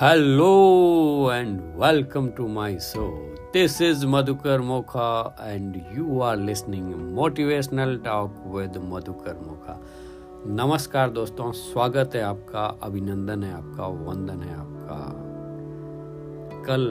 Hello and welcome to my show. This is Madhukar Mokha and you are listening Motivational Talk with Madhukar Mokha. नमस्कार दोस्तों, स्वागत है आपका, अभिनंदन है आपका, वंदन है आपका। कल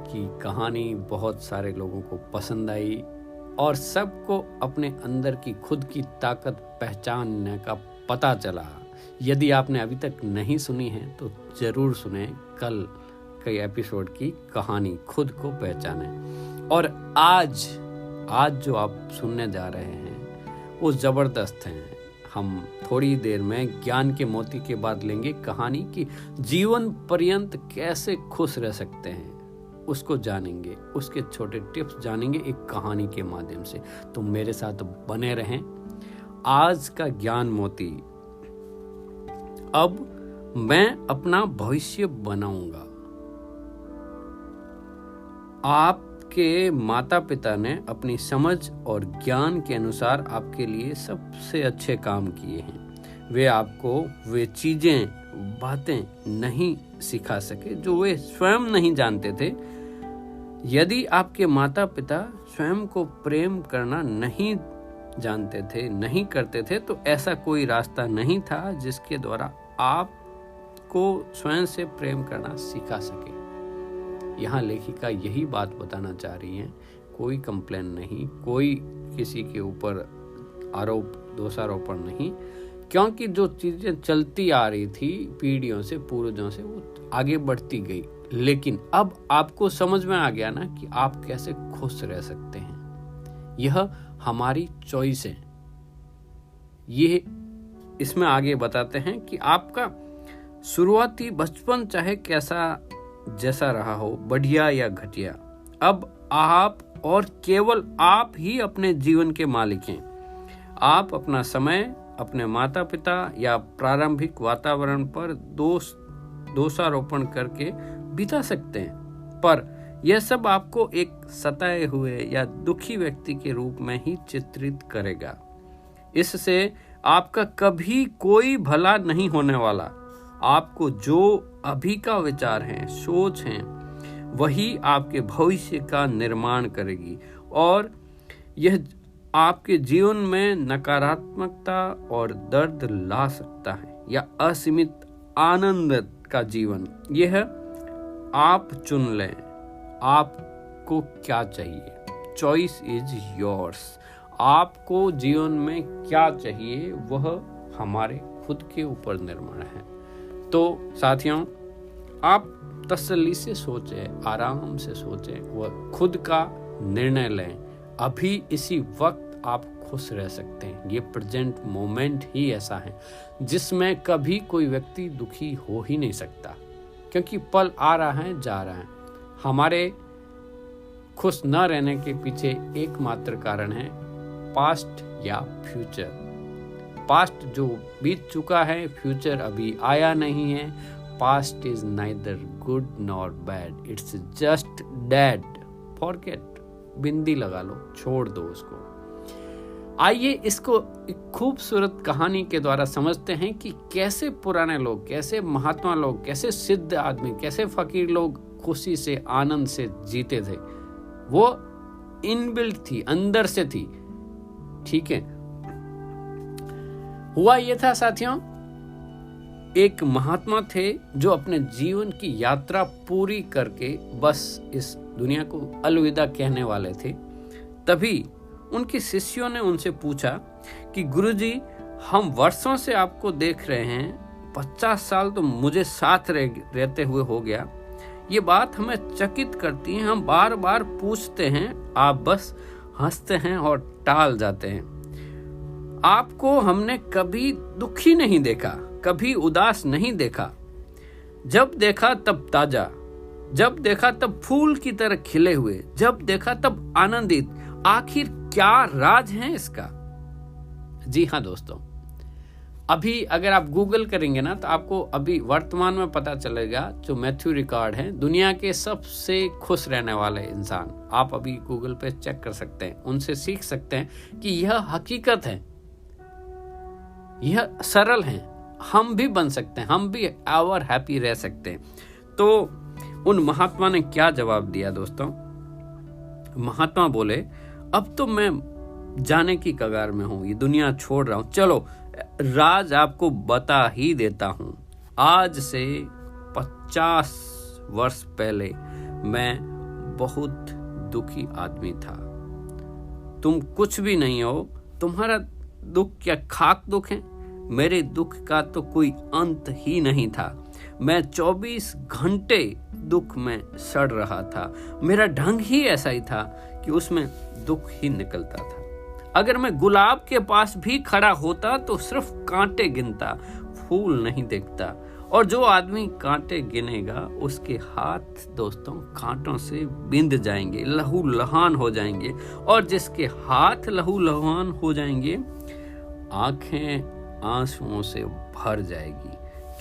की कहानी बहुत सारे लोगों को पसंद आई और सबको अपने अंदर की खुद की ताकत पहचानने का पता चला। यदि आपने अभी तक नहीं सुनी है तो जरूर सुने कल के एपिसोड की कहानी, खुद को पहचाने। और आज जो आप सुनने जा रहे हैं वो ज़बरदस्त हैं। हम थोड़ी देर में ज्ञान के मोती के बाद लेंगे कहानी की जीवन पर्यंत कैसे खुश रह सकते हैं, उसको जानेंगे, उसके छोटे टिप्स जानेंगे एक कहानी के माध्यम से। तो मेरे साथ बने रहें। आज का ज्ञान मोती, अब मैं अपना भविष्य बनाऊंगा। आपके माता पिता ने अपनी समझ और ज्ञान के अनुसार आपके लिए सबसे अच्छे काम किए हैं। वे आपको वे चीजें, बातें नहीं सिखा सके जो वे स्वयं नहीं जानते थे। यदि आपके माता पिता स्वयं को प्रेम करना नहीं जानते थे, नहीं करते थे, तो ऐसा कोई रास्ता नहीं था जिसके द्वारा आपको स्वयं से प्रेम करना सिखा सके। यहाँ लेखिका यही बात बताना चाह रही है। कोई कंप्लेन नहीं, कोई किसी के ऊपर आरोप दोषारोपण नहीं, क्योंकि जो चीजें चलती आ रही थी पीढ़ियों से, पूर्वजों से, वो आगे बढ़ती गई। लेकिन अब आपको समझ में आ गया ना कि आप कैसे खुश रह सकते हैं। यह हमारी चॉइस है। ये इसमें आगे बताते हैं कि आपका शुरुआती बचपन चाहे कैसा जैसा रहा हो, बढ़िया या घटिया, अब आप और केवल आप ही अपने जीवन के मालिक हैं। आप अपना समय अपने माता पिता या प्रारंभिक वातावरण पर दोषारोपण करके बिता सकते हैं, पर यह सब आपको एक सताए हुए या दुखी व्यक्ति के रूप में ही चित्रित करेगा। इससे आपका कभी कोई भला नहीं होने वाला। आपको जो अभी का विचार है, सोच है, वही आपके भविष्य का निर्माण करेगी और यह आपके जीवन में नकारात्मकता और दर्द ला सकता है या असीमित आनंद का जीवन। यह आप चुन लें, आपको क्या चाहिए। Choice is yours. आपको जीवन में क्या चाहिए वह हमारे खुद के ऊपर निर्भर है। तो साथियों, आप तसल्ली से सोचें, आराम से सोचें, वह खुद का निर्णय लें। अभी इसी वक्त आप खुश रह सकते हैं। ये प्रेजेंट मोमेंट ही ऐसा है जिसमें कभी कोई व्यक्ति दुखी हो ही नहीं सकता, क्योंकि पल आ रहा है, जा रहा है। हमारे खुश न रहने के पीछे एकमात्र कारण है पास्ट या फ्यूचर। पास्ट जो बीत चुका है, फ्यूचर अभी आया नहीं है। Past is neither good nor bad, it's just dead. Forget, bindi लगा लो, छोड़ दो उसको। आइए इसको एक खूबसूरत कहानी के द्वारा समझते हैं कि कैसे पुराने लोग, कैसे महात्मा लोग, कैसे सिद्ध आदमी, कैसे फकीर लोग खुशी से, आनंद से जीते थे। वो इनबिल्ट थी, अंदर से थी। ठीक है, हुआ ये था साथियों, एक महात्मा थे जो अपने जीवन की यात्रा पूरी करके बस इस दुनिया को अलविदा कहने वाले थे। तभी उनके शिष्यों ने उनसे पूछा कि गुरुजी, हम वर्षों से आपको देख रहे हैं, 50 साल तो मुझे साथ रहते हुए हो गया। ये बात हमें चकित करती है। हम बार बार पूछते हैं, आप बस हंसते हैं और टाल जाते हैं। आपको हमने कभी दुखी नहीं देखा, कभी उदास नहीं देखा। जब देखा तब ताजा, जब देखा तब फूल की तरह खिले हुए, जब देखा तब आनंदित। आखिर क्या राज है इसका? जी हाँ दोस्तों, अभी अगर आप गूगल करेंगे ना तो आपको अभी वर्तमान में पता चलेगा जो मैथ्यू रिकॉर्ड हैं दुनिया के सबसे खुश रहने वाले इंसान। आप अभी गूगल पे चेक कर सकते हैं, उनसे सीख सकते हैं कि यह हकीकत है, यह सरल है। हम भी बन सकते हैं, हम भी एवर हैप्पी रह सकते हैं। तो उन महात्मा ने क्या जवाब दिया दोस्तों? महात्मा बोले, अब तो मैं जाने की कगार में हूं, ये दुनिया छोड़ रहा हूं। चलो राज आपको बता ही देता हूं। आज से 50 वर्ष पहले मैं बहुत दुखी आदमी था। तुम कुछ भी नहीं हो। तुम्हारा दुख क्या खाक दुख है? मेरे दुख का तो कोई अंत ही नहीं था। मैं 24 घंटे दुख में सड़ रहा था। मेरा ढंग ही ऐसा ही था कि उसमें दुख ही निकलता था। अगर मैं गुलाब के पास भी खड़ा होता तो सिर्फ कांटे गिनता, फूल नहीं देखता। और जो आदमी कांटे गिनेगा उसके हाथ दोस्तों कांटों से बिंद जाएंगे, लहू लहान हो जाएंगे। और जिसके हाथ लहू लहान हो जाएंगे, आंखें आंसुओं से भर जाएगी,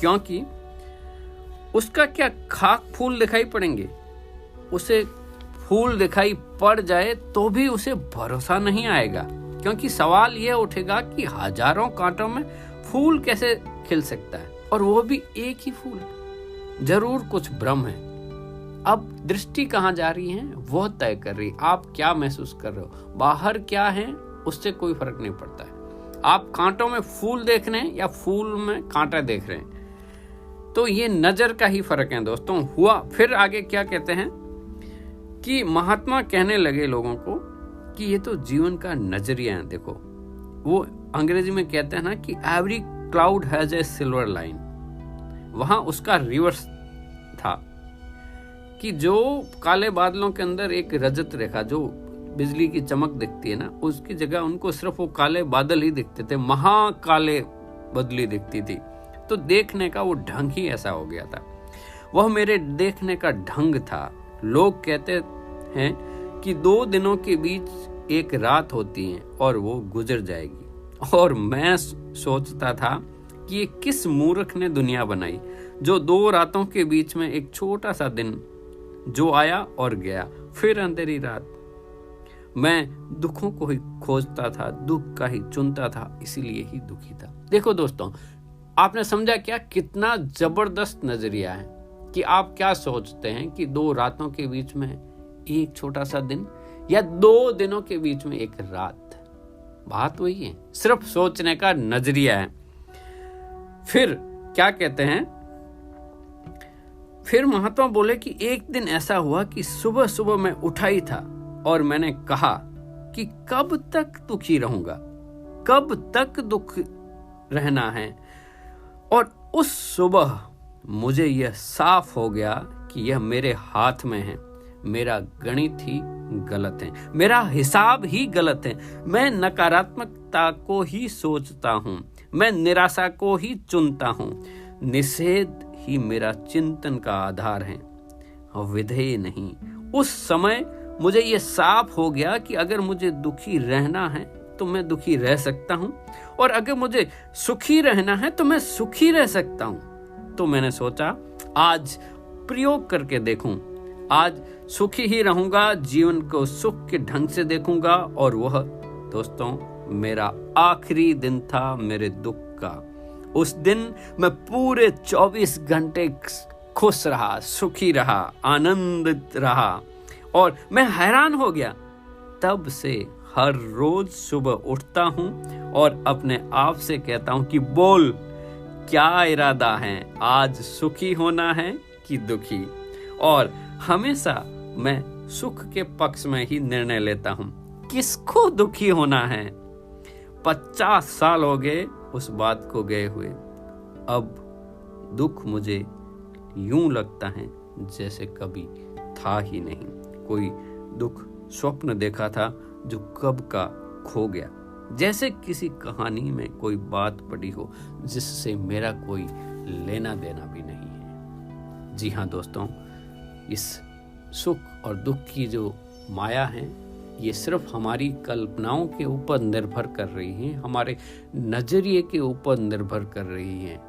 क्योंकि उसका क्या खाक फूल दिखाई पड़ेंगे। उसे फूल दिखाई पड़ जाए तो भी उसे भरोसा नहीं आएगा, क्योंकि सवाल यह उठेगा कि हजारों कांटों में फूल कैसे खिल सकता है, और वो भी एक ही फूल। जरूर कुछ भ्रम है। अब दृष्टि कहाँ जा रही है वो तय कर रही। आप क्या महसूस कर रहे हो, बाहर क्या है, उससे कोई फर्क नहीं पड़ता है। आप कांटों में फूल देख रहे हैं या फूल में कांटा देख रहे हैं, तो ये नजर का ही फर्क है दोस्तों। हुआ फिर आगे क्या कहते हैं कि महात्मा कहने लगे लोगों को कि ये तो जीवन का नजरिया है। देखो, वो अंग्रेजी में कहते हैं ना कि every cloud has a silver line. वहां उसका रिवर्स था कि जो काले बादलों के अंदर एक रजत रेखा, जो बिजली की चमक दिखती है ना, उसकी जगह उनको सिर्फ वो काले बादल ही दिखते थे, महाकाले बदली दिखती थी। तो देखने का वो ढंग ही ऐसा हो गया था। वह मेरे देखने का ढंग था। लोग कहते हैं कि 2 दिनों के बीच एक रात होती है और वो गुजर जाएगी। और मैं सोचता था कि ये किस मूर्ख ने दुनिया बनाई, जो 2 रातों के बीच में एक छोटा सा दिन जो आया और गया, फिर अंधेरी रात। मैं दुखों को ही खोजता था, दुख का ही चुनता था, इसीलिए ही दुखी था। देखो दोस्तों, आपने समझा क्या? कितना जबरदस्त नजरिया है कि आप क्या सोचते हैं कि 2 रातों के बीच में एक छोटा सा दिन, या 2 दिनों के बीच में एक रात। बात वही है, सिर्फ सोचने का नजरिया है। फिर क्या कहते हैं, फिर महात्मा बोले कि एक दिन ऐसा हुआ कि सुबह सुबह मैं उठा ही था और मैंने कहा कि कब तक दुखी रहूंगा, कब तक दुख रहना है। और उस सुबह मुझे यह साफ हो गया कि यह मेरे हाथ में है। मेरा गणित ही गलत है, मेरा हिसाब ही गलत है। मैं नकारात्मकता को ही सोचता हूँ, मैं निराशा को ही चुनता हूँ। निषेध ही मेरा चिंतन का आधार है, विधेय नहीं। उस समय मुझे यह साफ हो गया कि अगर मुझे दुखी रहना है तो मैं दुखी रह सकता हूँ, और अगर मुझे सुखी रहना है तो मैं सुखी रह सकता हूँ। तो मैंने सोचा आज प्रयोग करके देखूं, आज सुखी ही रहूंगा, जीवन को सुख के ढंग से देखूंगा। और वह दोस्तों मेरा आखिरी दिन था मेरे दुख का। उस दिन मैं पूरे 24 घंटे खुश रहा, सुखी रहा, आनंदित रहा, और मैं हैरान हो गया। तब से हर रोज सुबह उठता हूं और अपने आप से कहता हूं कि बोल, क्या इरादा है, आज सुखी होना है कि दुखी। और हमेशा मैं सुख के पक्ष में ही निर्णय लेता हूं। किसको दुखी होना है? 50 साल हो गए उस बात को गए हुए। अब दुख मुझे यूं लगता है जैसे कभी था ही नहीं। कोई दुख स्वप्न देखा था जो कब का खो गया, जैसे किसी कहानी में कोई बात पड़ी हो जिससे मेरा कोई लेना देना भी नहीं है। जी हाँ दोस्तों, इस सुख और दुख की जो माया है, ये सिर्फ हमारी कल्पनाओं के ऊपर निर्भर कर रही है, हमारे नजरिए के ऊपर निर्भर कर रही है।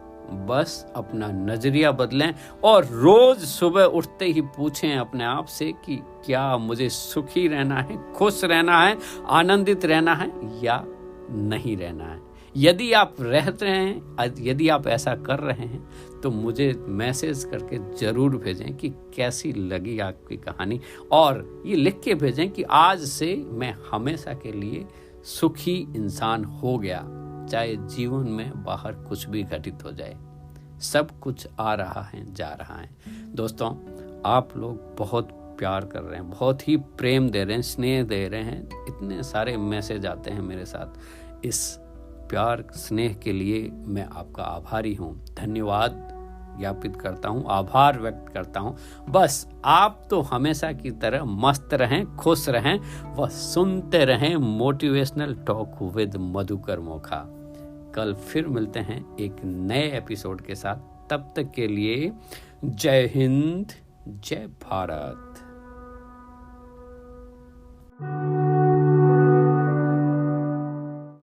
बस अपना नजरिया बदलें और रोज सुबह उठते ही पूछें अपने आप से कि क्या मुझे सुखी रहना है, खुश रहना है, आनंदित रहना है या नहीं रहना है। यदि आप रह रहे हैं, यदि आप ऐसा कर रहे हैं, तो मुझे मैसेज करके ज़रूर भेजें कि कैसी लगी आपकी कहानी, और ये लिख के भेजें कि आज से मैं हमेशा के लिए सुखी इंसान हो गया, चाहे जीवन में बाहर कुछ भी घटित हो जाए। सब कुछ आ रहा है, जा रहा है। दोस्तों, आप लोग बहुत प्यार कर रहे हैं, बहुत ही प्रेम दे रहे हैं, स्नेह दे रहे हैं। इतने सारे मैसेज आते हैं मेरे साथ। इस प्यार स्नेह के लिए मैं आपका आभारी हूँ, धन्यवाद ज्ञापित करता हूँ, आभार व्यक्त करता हूँ। बस आप तो हमेशा की तरह मस्त रहें, खुश रहें, व सुनते रहें motivational talk with Madhukar Mokha. कल फिर मिलते हैं एक नए एपिसोड के साथ। तब तक के लिए जय हिंद, जय भारत।